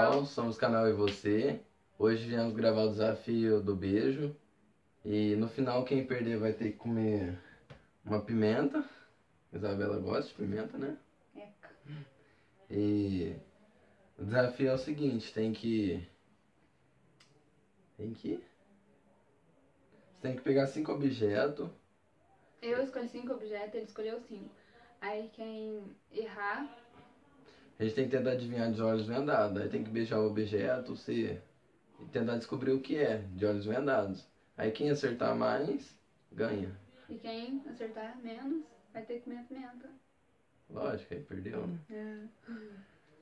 pessoal, somos Canal e Você. Hoje viemos gravar o desafio do beijo. E no final quem perder vai ter que comer uma pimenta. Isabela gosta de pimenta, né? Eca. E o desafio é o seguinte, Você tem que pegar 5 objetos. Eu escolhi 5 objetos, ele escolheu 5. Aí quem errar... A gente tem que tentar adivinhar de olhos vendados. Aí tem que beijar o objeto, e tentar descobrir o que é, de olhos vendados. Aí quem acertar mais, ganha. E quem acertar menos, vai ter que comer a pimenta. Lógico, aí perdeu, né? É.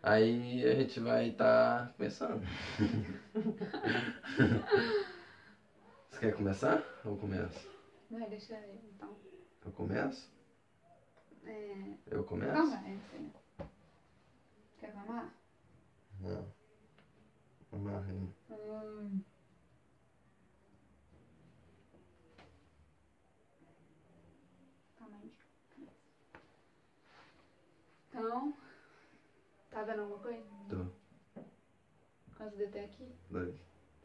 Aí a gente vai estar começando. Você quer começar? Ou eu começo? Vai, deixa eu então. Eu começo? Eu começo? Então vai, filha. Quer mamar? Não. Amarrinho. Calma aí. Então, tá vendo alguma coisa? Tô. Quantos dedos tem aqui? 2.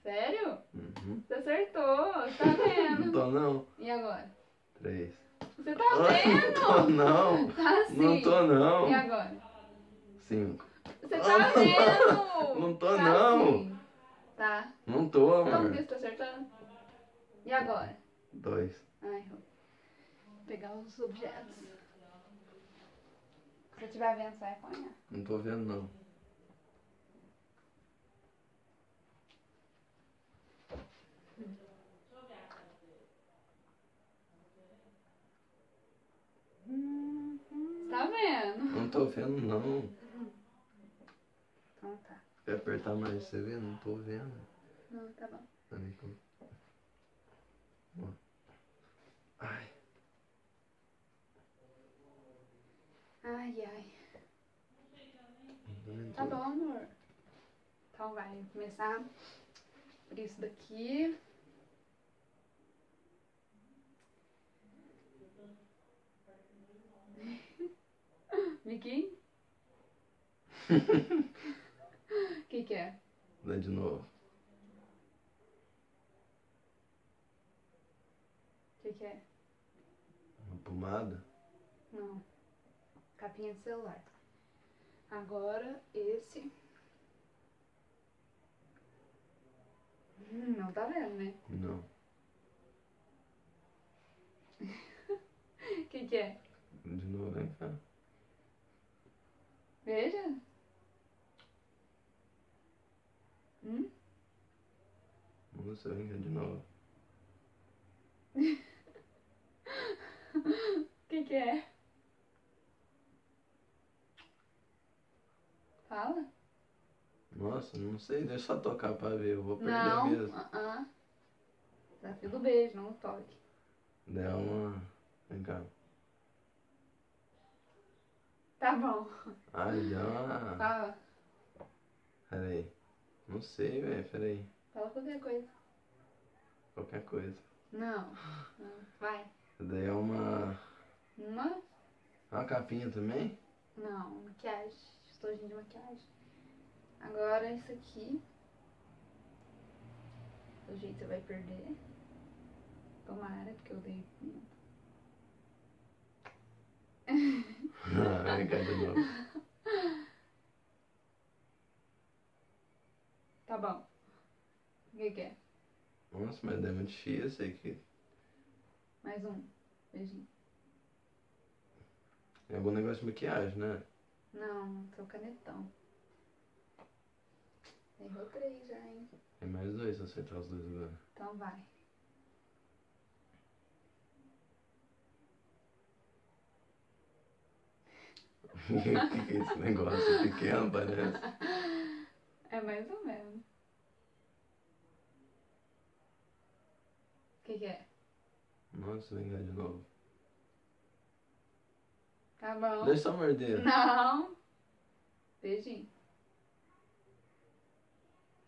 Sério? Uhum. Você acertou, tá vendo? Não tô não. E agora? 3. Você tá vendo? Não tô não. Tá sim. Não tô não. E agora? 5. Você tá vendo? Não tô Tá não. sim. Tá. Não tô, Então, amor. por que você tá acertando? E agora? 2. Ai, vou pegar os objetos. Se você estiver vendo, você vai apanhar. Não tô vendo não. Você tá vendo? Não tô vendo não. Então tá. Quer apertar mais você vê? Não tô vendo. Não, tá bom. Ai. Ai, ai. Não Tá tô. bom, amor. Então vai começar por isso daqui. Vicky? O que é? Dá de novo. O que é? Uma pomada. Não. Capinha de celular. Agora esse. Não tá vendo, né? Não. O que é? De novo, vem cá. Veja. Moça, vem cá de novo. O que é? Fala. Nossa, não sei, deixa eu só tocar pra ver, eu vou perder Não. mesmo. Desafio do beijo, não o toque. Dá uma. Vem cá. Tá bom. Ai, dá uma. Fala. Peraí. Não sei, velho, peraí. Fala qualquer coisa. Qualquer coisa. Não. Vai. Daí é uma. Uma? Uma capinha também? Não, maquiagem. Estojinho de maquiagem. Agora isso aqui. Do jeito você vai perder. Tomara, porque eu dei pimenta. Vem cá de novo. Tá bom. O que é? Nossa, mas é muito difícil aqui. Mais um. Beijinho. É algum negócio de maquiagem, né? Não, seu canetão. Errou 3 já, hein? Tem mais 2 se eu acertar os 2 agora. Então vai. O que é esse negócio pequeno, parece? É mais ou menos. O que é? Nossa, vem cá de novo. Tá bom. Deixa eu morder. Não. Beijinho.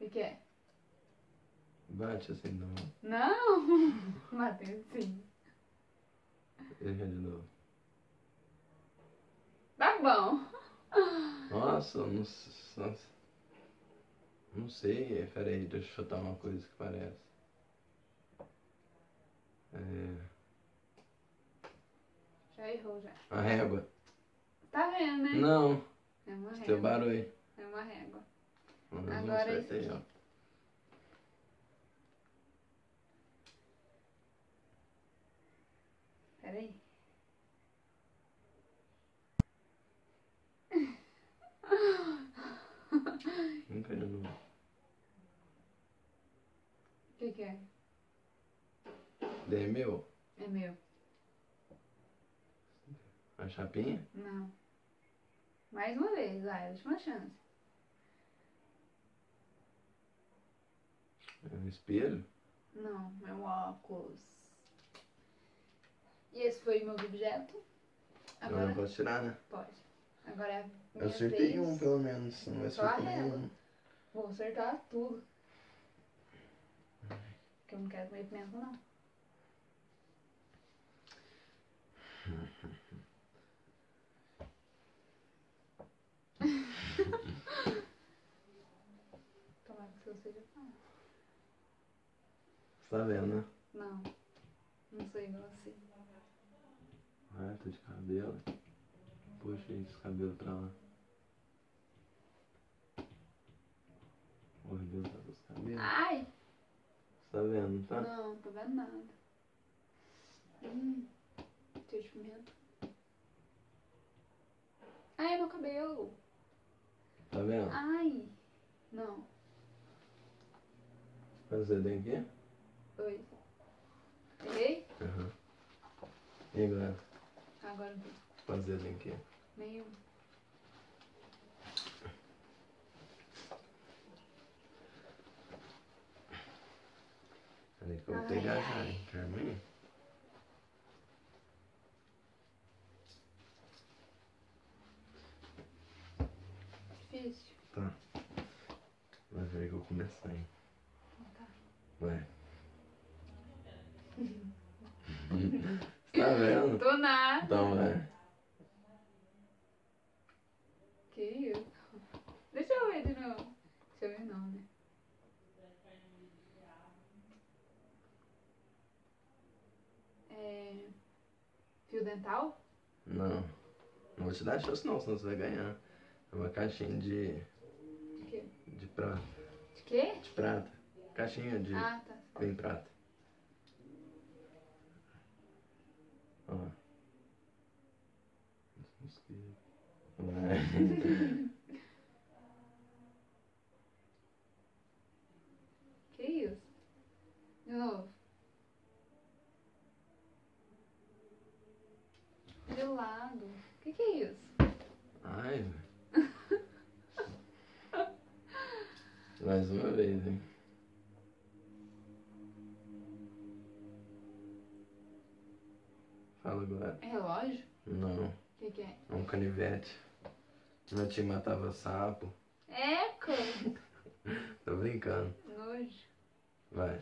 O que é? Bate assim, não. Não. Bateu sim. Vem cá de novo. Tá bom. Nossa, nossa. Não sei, peraí, deixa eu chutar uma coisa que parece. Já errou, já. A régua. Tá vendo, né? Não, É uma teu régua. barulho. É uma régua. Não Agora esse acertei, aqui. ó. Peraí. Nunca de novo. O que é? Daí meu, É meu. a chapinha. Não. Mais uma vez, vai. Última chance. É um espelho. Não, é um óculos. E esse foi o meu objeto. Agora eu posso tirar, né? Pode. Agora é a Eu minha acertei vez. um pelo menos, não vai Só a acertar régua. nenhum. Vou acertar tudo. Porque eu não quero comer pimenta, não. Tomara que o seu seja bom. Você tá vendo, né? Não. Não sou igual assim. Ah, tô de cabelo. Puxa esse cabelo pra lá. O arrebentado dos cabelos. Ai! Você tá vendo, tá? Não, tô vendo nada. Cheio de pimenta. Ai, meu cabelo. Tá vendo? Ai! Não. Faz o dedo aqui? Oi. Errei? Aham. E agora? Agora não. Faz o dedo aqui. Nenhum. Peraí que eu vou Ai, pegar ai. já, hein? Carminho. Difícil. Tá. Vai ver que eu começar, hein? Tá. Vai. Você tá vendo? Tô nada. Então vai. Que isso? Deixa eu ver de novo. Deixa eu ver não, né? É... Fio dental? Não. Não vou te dar chance não, senão você vai ganhar. É uma caixinha de De quê? prata. De quê? De prata. Caixinha de Ah, tá. bem prata. Ó. Vai. Que isso? De novo. De lado. Que é isso? Ai, velho. Mais uma vez, hein? Fala agora. É relógio? Não. O que é? É um canivete. Meu tio matava sapo. Eco! Tô brincando. Nojo. Vai.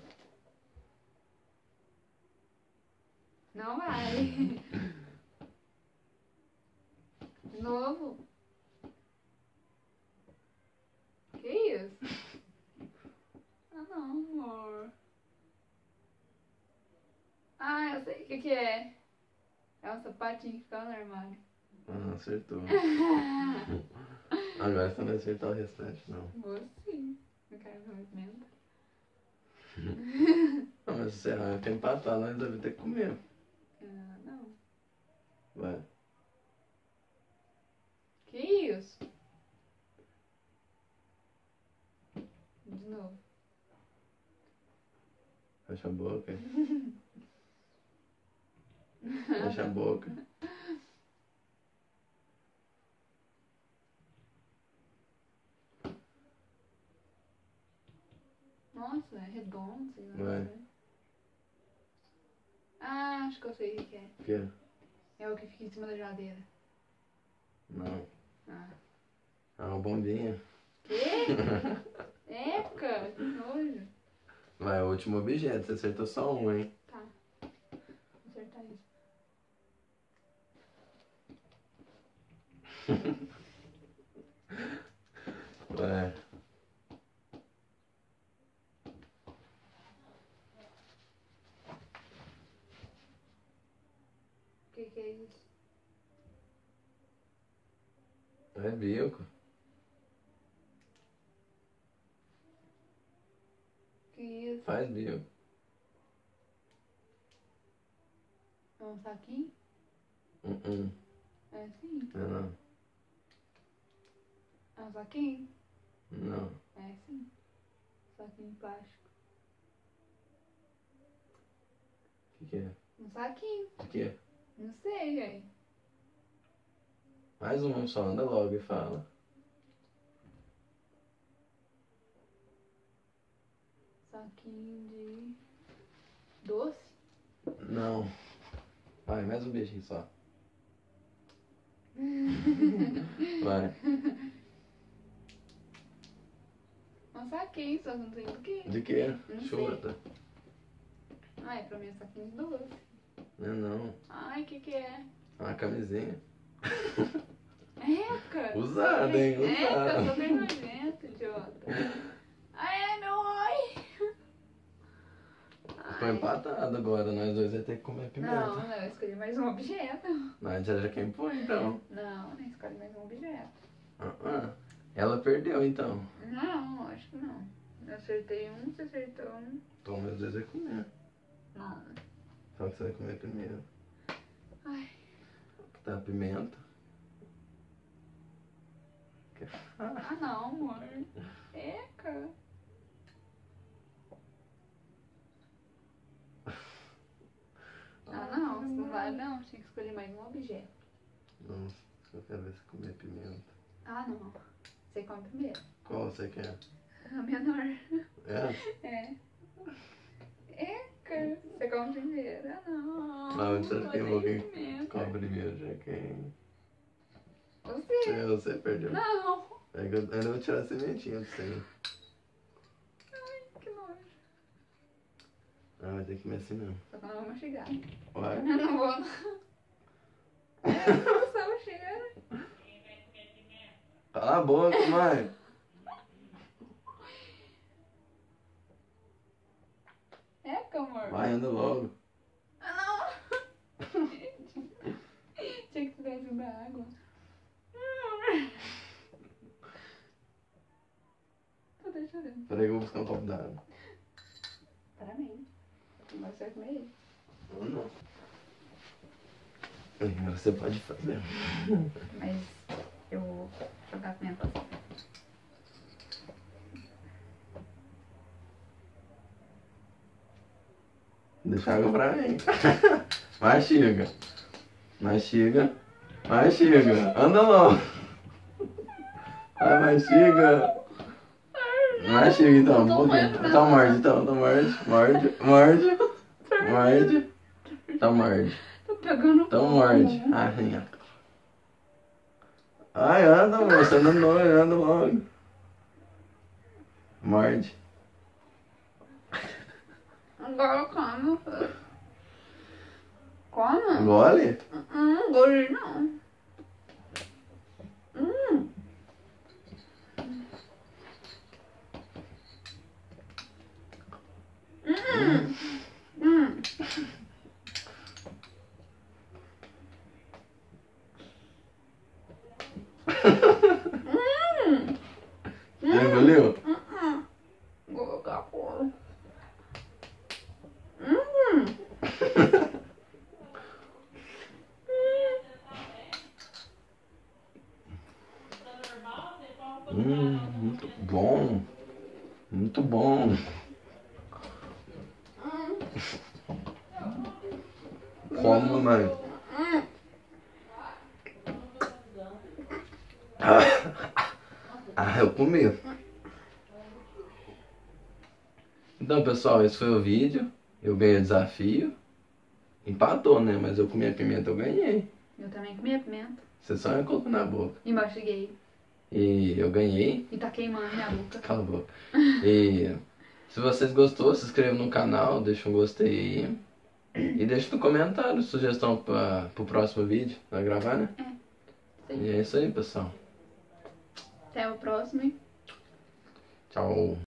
Não vai. De novo. Que isso? Ah, não, amor. Ah, eu sei o que é. É um sapatinho que fica no armário. Ah, acertou. Agora você não vai acertar o restante, não. Vou sim. Eu quero comer pimenta. Não, mas se você errar, eu tenho que empatar, nós devemos ter que comer. Ah, não. Vai. Que isso? De novo. Fecha a boca. Fecha a boca. Nossa, é redondo, sei lá. Vai. Né? Ah, acho que eu sei o que é. O quê? É o que fica em cima da geladeira. Não. Ah. Ah, uma bombinha. Quê? Eca, que nojo. Vai, o último objeto. Você acertou só um, hein? Tá. Vou acertar isso. Vai. Que é isso? É bico. Que isso? Faz bico. É um saquinho? Uh-uh. É sim. Não. É um saquinho? Não. É sim. Saquinho de plástico. O que é? Um saquinho. O que é? Não sei, aí. Mais um só, anda logo e fala. Saquinho de doce? Não. Vai, mais um beijinho só. Vai. Um saquinho, só não sei do que. De quê? Não sei. Chuta. Ai, pra mim é saquinho de doce. Não. Ai, que é? Uma camisinha. Eca! Usada, hein? Eca, Usada. sou bem nojento, idiota. Ai, meu ai! Ficou empatado agora, nós dois vamos ter que comer pimenta. Não, eu escolhi mais um objeto. Nós já quem põe, então. Não, não escolhi mais um objeto. Ela perdeu, então. Não, acho que não. Eu acertei um, você acertou um. Então, nós dois vai comer. Não. Só que você vai comer primeiro. Ai. Tá, pimenta. Ah, não, amor. Eca. Ah, não, isso não vale não. Tinha que escolher mais um objeto. Nossa, eu quero ver você comer pimenta. Ah, não. Você come primeiro. Qual você quer? A menor. É? É. Eca. Você come primeiro. Ah, não. Ah, então quem vou quem pimenta. come primeiro, já quem. Você. Você perdeu. Não. É que eu ainda vou tirar a sementinha do seu. Ai, que nojo. Ah, vai ter que comer assim mesmo. Só que eu não vou mastigar. Vai. Eu não vou, não. Eu não vou só o cheiro. Cala a boca, mãe. Eca, amor. Vai, anda logo. Ah, não. Tinha que tivesse da água. Tô até chorando. Peraí que eu vou buscar um copo d'água. Para mim. Agora você vai comer ele. Ou não. Agora você pode fazer. Mas eu vou jogar a pimenta. Deixa água pra mim. Mastiga. Mastiga. Mastiga. Anda logo. Vai, mastiga. Mastiga então, um pouquinho. Então morde, então morde. Morde. Morde. Morde. Então morde. Tô pegando Então fogo. morde. Arranha. Ai, anda, amor. Você anda logo, anda logo. Morde. Agora eu como. Como? Engole? Gole não. Já engoliu? Vou colocar fora. Muito bom. Muito bom. Como, mãe? Eu comi. Então, pessoal, esse foi o vídeo. Eu ganhei o desafio. Empatou, né? Mas eu comi a pimenta, eu ganhei. Eu também comi a pimenta. Você só me colocou na boca. E mastiguei. E eu ganhei. E tá queimando minha boca. Cala a boca. E se vocês gostou, se inscreva no canal, deixa um gostei aí. E deixa no comentário sugestão pro próximo vídeo. Vai gravar, né? Sim. E é isso aí, pessoal. Até o próximo. Tchau.